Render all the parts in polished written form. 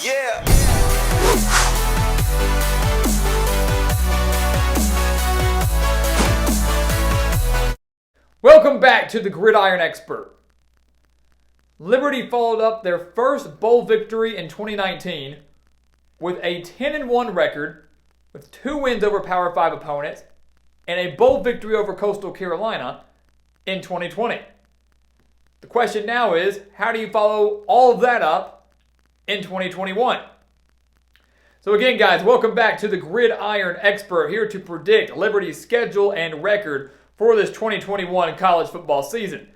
Yeah. Welcome back to the Gridiron Expert. Liberty followed up their first bowl victory in 2019 with a 10-1 record, with 2 wins over Power 5 opponents, and a bowl victory over Coastal Carolina in 2020. The question now is, how do you follow all of that up in 2021? So again, guys, welcome back to the Gridiron Expert, here to predict Liberty's schedule and record for this 2021 college football season.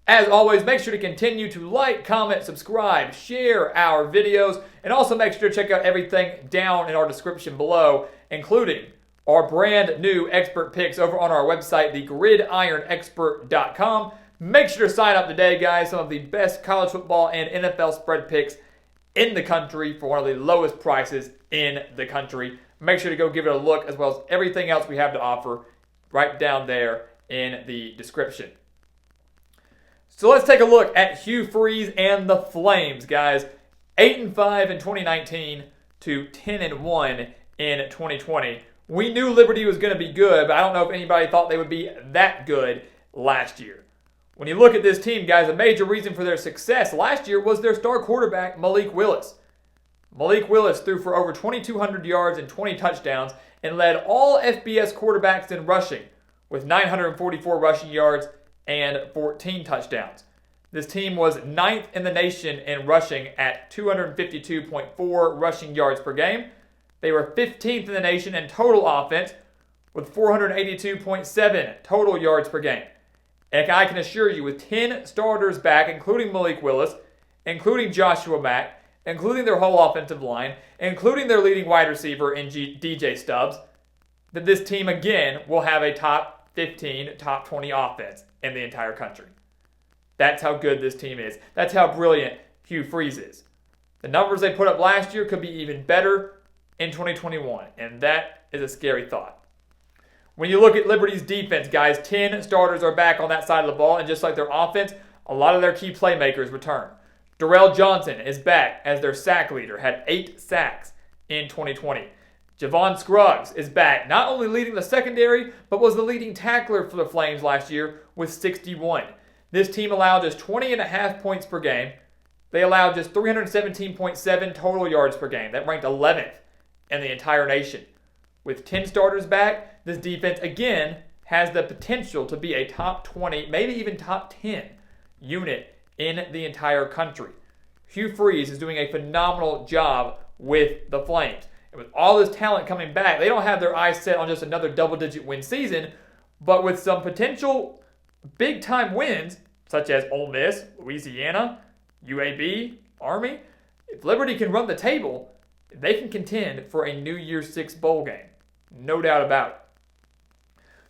As always, make sure to continue to like, comment, subscribe, share our videos, and also make sure to check out everything down in our description below, including our brand new expert picks over on our website, thegridironexpert.com. Make sure to sign up today, guys. Some of the best college football and NFL spread picks in the country for one of the lowest prices in the country. Make sure to go give it a look, as well as everything else we have to offer right down there in the description. So let's take a look at Hugh Freeze and the Flames, guys. 8-5 in 2019 to 10-1 in 2020. We knew Liberty was going to be good, but I don't know if anybody thought they would be that good last year. When you look at this team, guys, a major reason for their success last year was their star quarterback, Malik Willis. Malik Willis threw for over 2,200 yards and 20 touchdowns and led all FBS quarterbacks in rushing with 944 rushing yards and 14 touchdowns. This team was 9th in the nation in rushing at 252.4 rushing yards per game. They were 15th in the nation in total offense with 482.7 total yards per game. And I can assure you, with 10 starters back, including Malik Willis, including Joshua Mack, including their whole offensive line, including their leading wide receiver in DJ Stubbs, that this team again will have a top 15, top 20 offense in the entire country. That's how good this team is. That's how brilliant Hugh Freeze is. The numbers they put up last year could be even better in 2021, and that is a scary thought. When you look at Liberty's defense, guys, 10 starters are back on that side of the ball, and just like their offense, a lot of their key playmakers return. Durrell Johnson is back as their sack leader, had 8 sacks in 2020. Javon Scruggs is back, not only leading the secondary, but was the leading tackler for the Flames last year with 61. This team allowed just 20.5 points per game. They allowed just 317.7 total yards per game. That ranked 11th in the entire nation. With 10 starters back, this defense again has the potential to be a top 20, maybe even top 10 unit in the entire country. Hugh Freeze is doing a phenomenal job with the Flames. And with all this talent coming back, they don't have their eyes set on just another double-digit win season, but with some potential big-time wins, such as Ole Miss, Louisiana, UAB, Army, if Liberty can run the table, they can contend for a New Year's Six bowl game. No doubt about it.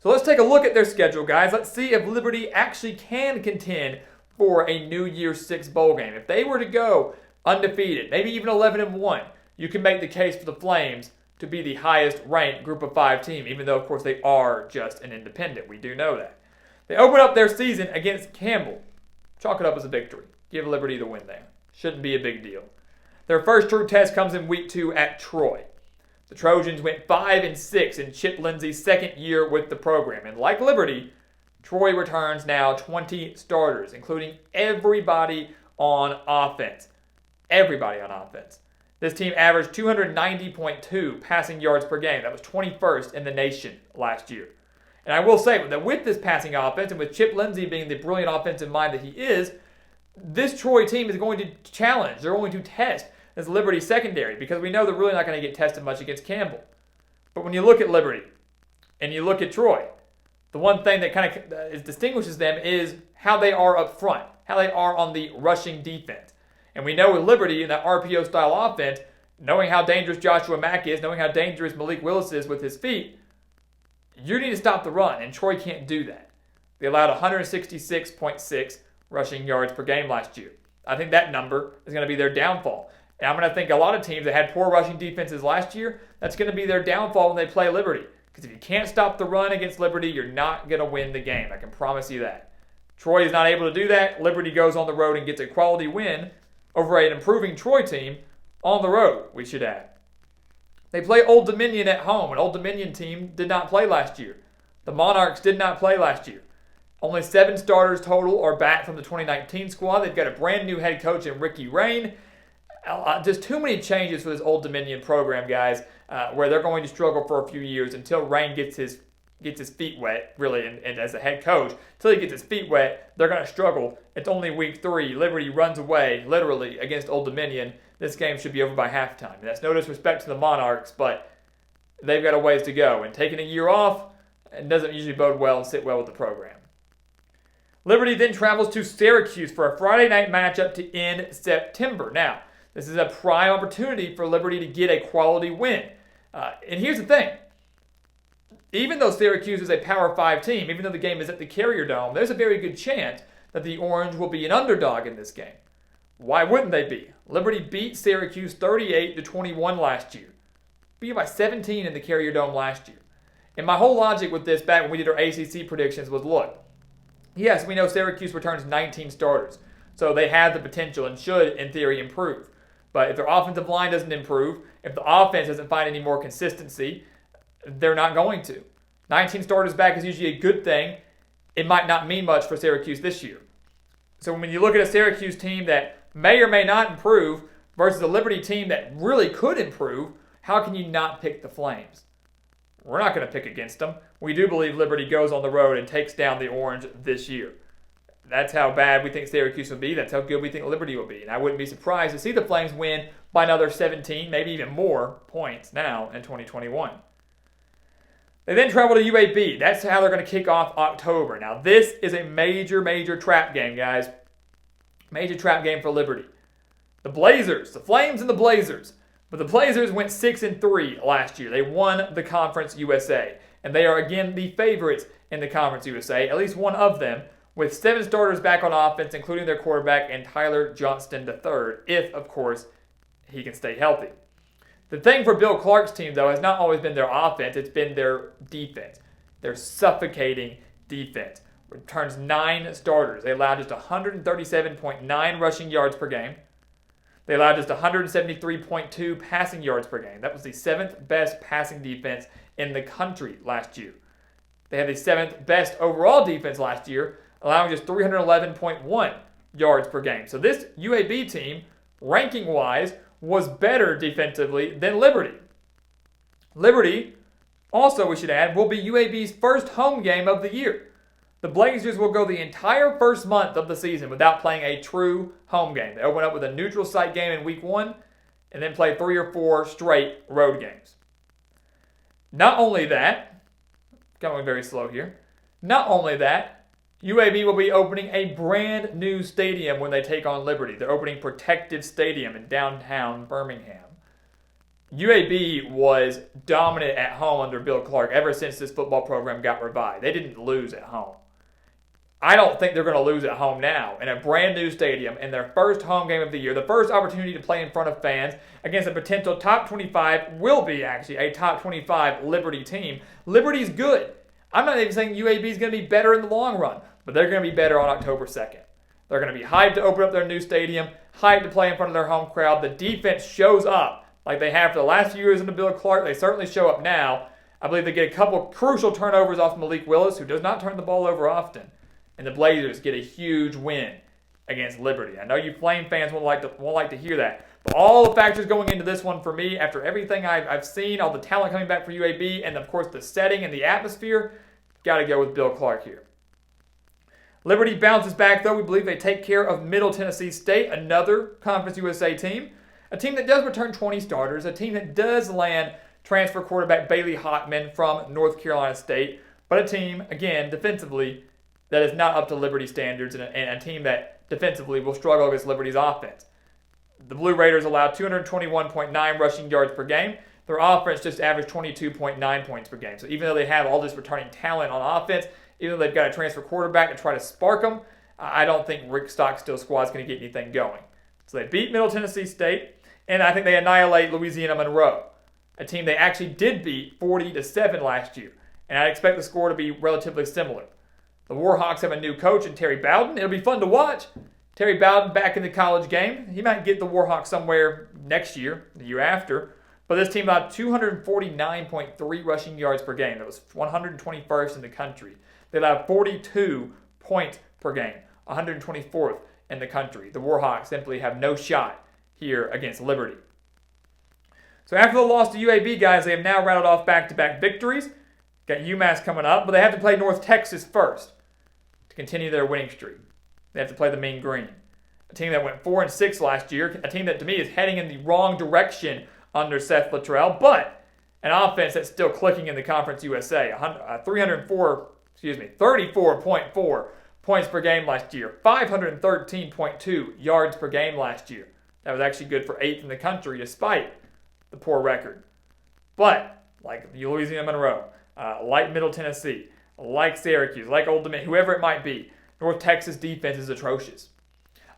So let's take a look at their schedule, guys. Let's see if Liberty actually can contend for a New Year's Six bowl game. If they were to go undefeated, maybe even 11-1, you can make the case for the Flames to be the highest ranked Group of 5 team, even though, of course, they are just an independent. We do know that. They open up their season against Campbell. Chalk it up as a victory. Give Liberty the win there. Shouldn't be a big deal. Their first true test comes in week 2 at Troy. The Trojans went 5-6 in Chip Lindsey's second year with the program. And like Liberty, Troy returns now 20 starters, including everybody on offense. Everybody on offense. This team averaged 290.2 passing yards per game. That was 21st in the nation last year. And I will say that with this passing offense and with Chip Lindsey being the brilliant offensive mind that he is, this Troy team is going to challenge. They're going to test this Liberty secondary because we know they're really not going to get tested much against Campbell. But when you look at Liberty and you look at Troy, the one thing that kind of distinguishes them is how they are up front, how they are on the rushing defense. And we know with Liberty in that RPO-style offense, knowing how dangerous Joshua Mack is, knowing how dangerous Malik Willis is with his feet, you need to stop the run, and Troy can't do that. They allowed 166.6 rushing yards per game last year. I think that number is going to be their downfall. And I'm going to think a lot of teams that had poor rushing defenses last year, that's going to be their downfall when they play Liberty. Because if you can't stop the run against Liberty, you're not going to win the game. I can promise you that. Troy is not able to do that. Liberty goes on the road and gets a quality win over an improving Troy team on the road, we should add. They play Old Dominion at home. An Old Dominion team did not play last year. The Monarchs did not play last year. Only 7 starters total are back from the 2019 squad. They've got a brand new head coach in Ricky Rain. Just too many changes for this Old Dominion program, guys, where they're going to struggle for a few years until Rain gets his feet wet, really, and as a head coach. Until he gets his feet wet, they're going to struggle. It's only week 3. Liberty runs away, literally, against Old Dominion. This game should be over by halftime. And that's no disrespect to the Monarchs, but they've got a ways to go. And taking a year off doesn't usually bode well and sit well with the program. Liberty then travels to Syracuse for a Friday night matchup to end September. Now, this is a prime opportunity for Liberty to get a quality win. And here's the thing. Even though Syracuse is a Power 5 team, even though the game is at the Carrier Dome, there's a very good chance that the Orange will be an underdog in this game. Why wouldn't they be? Liberty beat Syracuse 38-21 last year. Beat by 17 in the Carrier Dome last year. And my whole logic with this back when we did our ACC predictions was, look, yes, we know Syracuse returns 19 starters, so they have the potential and should, in theory, improve. But if their offensive line doesn't improve, if the offense doesn't find any more consistency, they're not going to. 19 starters back is usually a good thing. It might not mean much for Syracuse this year. So when you look at a Syracuse team that may or may not improve versus a Liberty team that really could improve, how can you not pick the Flames? We're not going to pick against them. We do believe Liberty goes on the road and takes down the Orange this year. That's how bad we think Syracuse will be. That's how good we think Liberty will be. And I wouldn't be surprised to see the Flames win by another 17, maybe even more points now in 2021. They then travel to UAB. That's how they're going to kick off October. Now, this is a major, major trap game, guys. Major trap game for Liberty. The Blazers, the Flames and the Blazers. But the Blazers went 6-3 last year. They won the Conference USA. And they are, again, the favorites in the Conference USA, at least one of them, with 7 starters back on offense, including their quarterback and Tyler Johnston III, if, of course, he can stay healthy. The thing for Bill Clark's team, though, has not always been their offense. It's been their defense. Their suffocating defense. Returns 9 starters. They allowed just 137.9 rushing yards per game. They allowed just 173.2 passing yards per game. That was the 7th best passing defense in the country last year. They had the 7th best overall defense last year, allowing just 311.1 yards per game. So this UAB team, ranking-wise, was better defensively than Liberty. Liberty, also we should add, will be UAB's first home game of the year. The Blazers will go the entire first month of the season without playing a true home game. They open up with a neutral site game in week 1 and then play 3 or 4 straight road games. Not only that, going very slow here, not only that, UAB will be opening a brand new stadium when they take on Liberty. They're opening Protective Stadium in downtown Birmingham. UAB was dominant at home under Bill Clark ever since this football program got revived. They didn't lose at home. I don't think they're going to lose at home now in a brand new stadium in their first home game of the year, the first opportunity to play in front of fans against a potential top 25, will be actually a top 25 Liberty team. Liberty's good. I'm not even saying UAB is going to be better in the long run, but they're going to be better on October 2nd. They're going to be hyped to open up their new stadium, hyped to play in front of their home crowd. The defense shows up like they have for the last few years under Bill Clark. They certainly show up now. I believe they get a couple crucial turnovers off Malik Willis, who does not turn the ball over often. And the Blazers get a huge win against Liberty. I know you Flame fans won't like to hear that. But all the factors going into this one for me, after everything I've seen, all the talent coming back for UAB, and of course the setting and the atmosphere, got to go with Bill Clark here. Liberty bounces back, though. We believe they take care of Middle Tennessee State, another Conference USA team. A team that does return 20 starters, a team that does land transfer quarterback Bailey Hockman from North Carolina State, but a team, again, defensively, that is not up to Liberty standards, and a team that defensively will struggle against Liberty's offense. The Blue Raiders allowed 221.9 rushing yards per game. Their offense just averaged 22.9 points per game. So even though they have all this returning talent on offense, even though they've got a transfer quarterback to try to spark them, I don't think Rick Stockstill's squad is going to get anything going. So they beat Middle Tennessee State, and I think they annihilate Louisiana Monroe, a team they actually did beat 40-7 last year. And I expect the score to be relatively similar. The Warhawks have a new coach in Terry Bowden. It'll be fun to watch. Terry Bowden back in the college game. He might get the Warhawks somewhere next year, the year after. But this team allowed 249.3 rushing yards per game. That was 121st in the country. They allowed 42 points per game, 124th in the country. The Warhawks simply have no shot here against Liberty. So after the loss to UAB, guys, they have now rattled off back-to-back victories. Got UMass coming up, but they have to play North Texas first to continue their winning streak. They have to play the Mean Green, a team that went 4-6 last year, a team that to me is heading in the wrong direction under Seth Luttrell, but an offense that's still clicking in the Conference USA. 34.4 points per game last year, 513.2 yards per game last year. That was actually good for 8th in the country despite the poor record. But like Louisiana Monroe, like Middle Tennessee, like Syracuse, like Old Dominion, whoever it might be, North Texas defense is atrocious.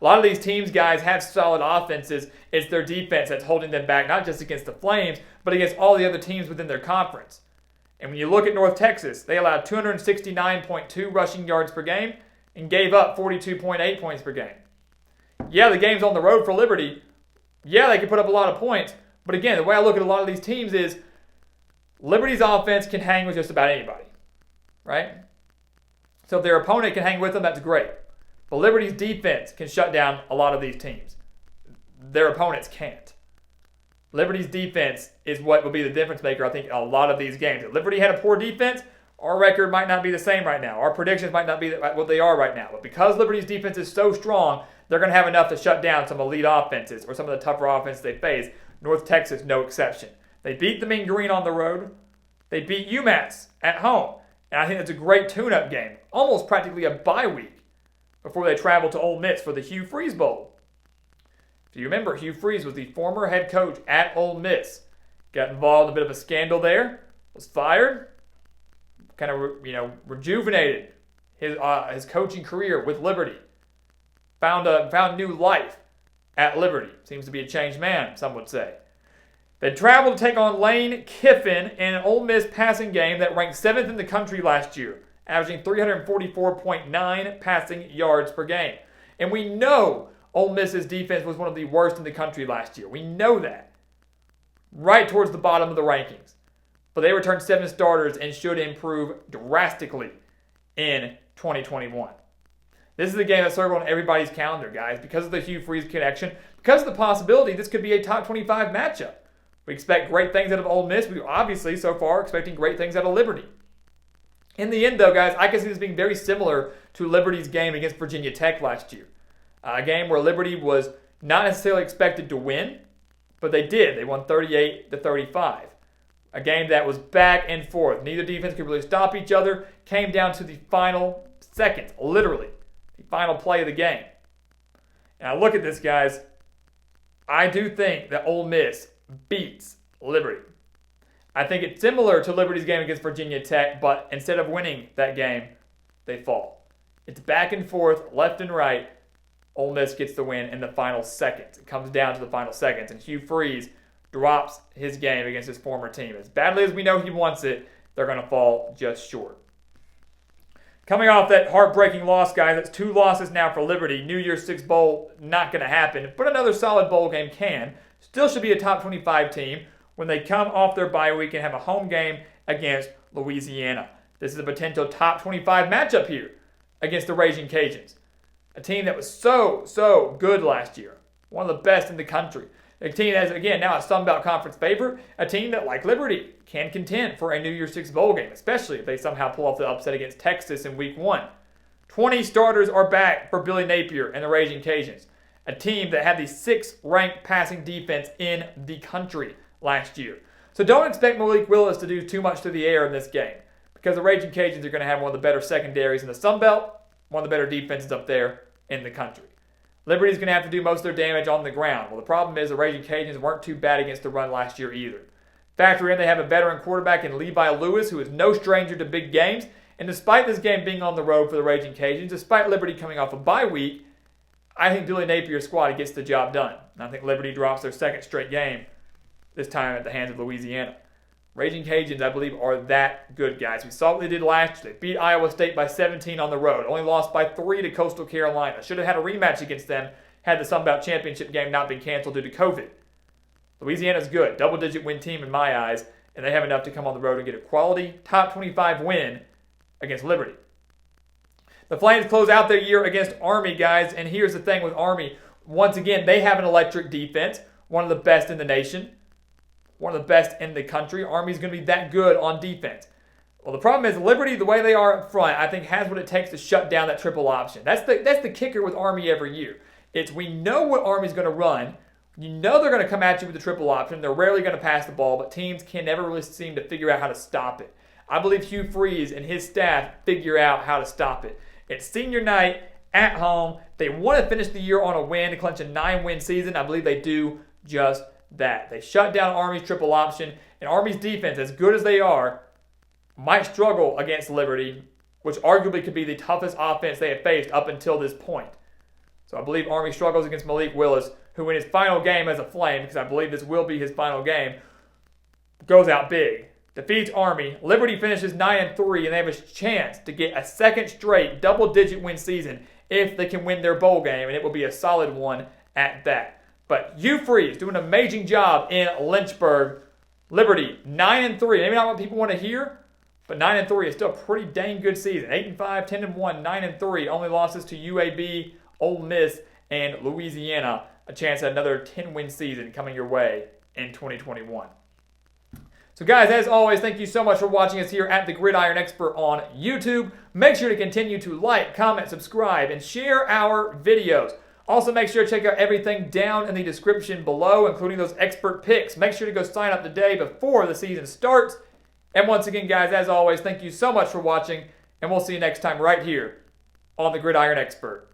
A lot of these teams, guys, have solid offenses. It's their defense that's holding them back, not just against the Flames, but against all the other teams within their conference. And when you look at North Texas, they allowed 269.2 rushing yards per game and gave up 42.8 points per game. Yeah, the game's on the road for Liberty. Yeah, they can put up a lot of points. But again, the way I look at a lot of these teams is Liberty's offense can hang with just about anybody, right? So if their opponent can hang with them, that's great. But Liberty's defense can shut down a lot of these teams. Their opponents can't. Liberty's defense is what will be the difference maker, I think, in a lot of these games. If Liberty had a poor defense, our record might not be the same right now. Our predictions might not be what they are right now. But because Liberty's defense is so strong, they're going to have enough to shut down some elite offenses or some of the tougher offenses they face. North Texas, no exception. They beat the Mean Green on the road. They beat UMass at home. And I think that's a great tune-up game. Almost practically a bye week before they travel to Ole Miss for the Hugh Freeze Bowl. If you remember, Hugh Freeze was the former head coach at Ole Miss. Got involved in a bit of a scandal there. Was fired. Kind of, rejuvenated his coaching career with Liberty. Found new life at Liberty. Seems to be a changed man, some would say. They traveled to take on Lane Kiffin in an Ole Miss passing game that ranked 7th in the country last year, averaging 344.9 passing yards per game. And we know Ole Miss's defense was one of the worst in the country last year. We know that. Right towards the bottom of the rankings. But they returned 7 starters and should improve drastically in 2021. This is a game that's circled on everybody's calendar, guys, because of the Hugh Freeze connection, because of the possibility this could be a top 25 matchup. We expect great things out of Ole Miss. We obviously, so far, expecting great things out of Liberty. In the end, though, guys, I can see this being very similar to Liberty's game against Virginia Tech last year. A game where Liberty was not necessarily expected to win, but they did. They won 38-35. A game that was back and forth. Neither defense could really stop each other. Came down to the final seconds, literally. The final play of the game. And I look at this, guys. I do think that Ole Miss beats Liberty. I think it's similar to Liberty's game against Virginia Tech, but instead of winning that game, they fall. It's back and forth, left and right. Ole Miss gets the win in the final seconds. It comes down to the final seconds, and Hugh Freeze drops his game against his former team. As badly as we know he wants it, they're going to fall just short. Coming off that heartbreaking loss, guys, that's 2 losses now for Liberty. New Year's Six Bowl, not going to happen, but another solid bowl game can. Still should be a top 25 team when they come off their bye week and have a home game against Louisiana. This is a potential top 25 matchup here against the Raging Cajuns. A team that was so good last year. One of the best in the country. A team that is, again, now a Sun Belt Conference favorite. A team that, like Liberty, can contend for a New Year's Six bowl game, especially if they somehow pull off the upset against Texas in Week 1. 20 starters are back for Billy Napier and the Raging Cajuns. A team that had the 6th ranked passing defense in the country last year. So don't expect Malik Willis to do too much to the air in this game, because the Raging Cajuns are going to have one of the better secondaries in the Sun Belt, one of the better defenses up there in the country. Liberty's going to have to do most of their damage on the ground. Well, the problem is the Raging Cajuns weren't too bad against the run last year either. Factor in they have a veteran quarterback in Levi Lewis, who is no stranger to big games. And despite this game being on the road for the Raging Cajuns, despite Liberty coming off a bye week, I think Billy Napier's squad gets the job done. And I think Liberty drops their 2nd straight game, this time at the hands of Louisiana. Raging Cajuns, I believe, are that good, guys. We saw what they did last year. They beat Iowa State by 17 on the road. Only lost by 3 to Coastal Carolina. Should have had a rematch against them had the Sun Belt Championship game not been canceled due to COVID. Louisiana's good. Double-digit win team in my eyes. And they have enough to come on the road and get a quality top 25 win against Liberty. The Flames close out their year against Army, guys. And here's the thing with Army. Once again, they have an electric defense. One of the best in the nation. One of the best in the country. Army's going to be that good on defense. Well, the problem is Liberty, the way they are up front, I think has what it takes to shut down that triple option. That's the kicker with Army every year. It's we know what Army's going to run. You know they're going to come at you with the triple option. They're rarely going to pass the ball, but teams can never really seem to figure out how to stop it. I believe Hugh Freeze and his staff figure out how to stop it. It's senior night at home. They want to finish the year on a win to clinch a 9-win season. I believe they do just that. They shut down Army's triple option, and Army's defense, as good as they are, might struggle against Liberty, which arguably could be the toughest offense they have faced up until this point. So I believe Army struggles against Malik Willis, who in his final game as a Flame, because I believe this will be his final game, goes out big. Defeats Army. Liberty finishes 9-3, and they have a chance to get a second straight double-digit win season if they can win their bowl game, and it will be a solid one at that. But Hugh Freeze doing an amazing job in Lynchburg. Liberty, 9-3. Maybe not what people want to hear, but 9-3 is still a pretty dang good season. 8-5, 10-1, 9-3. Only losses to UAB, Ole Miss, and Louisiana. A chance at another 10-win season coming your way in 2021. So guys, as always, thank you so much for watching us here at The Gridiron Expert on YouTube. Make sure to continue to like, comment, subscribe, and share our videos. Also, make sure to check out everything down in the description below, including those expert picks. Make sure to go sign up today before the season starts. And once again, guys, as always, thank you so much for watching, and we'll see you next time right here on The Gridiron Expert.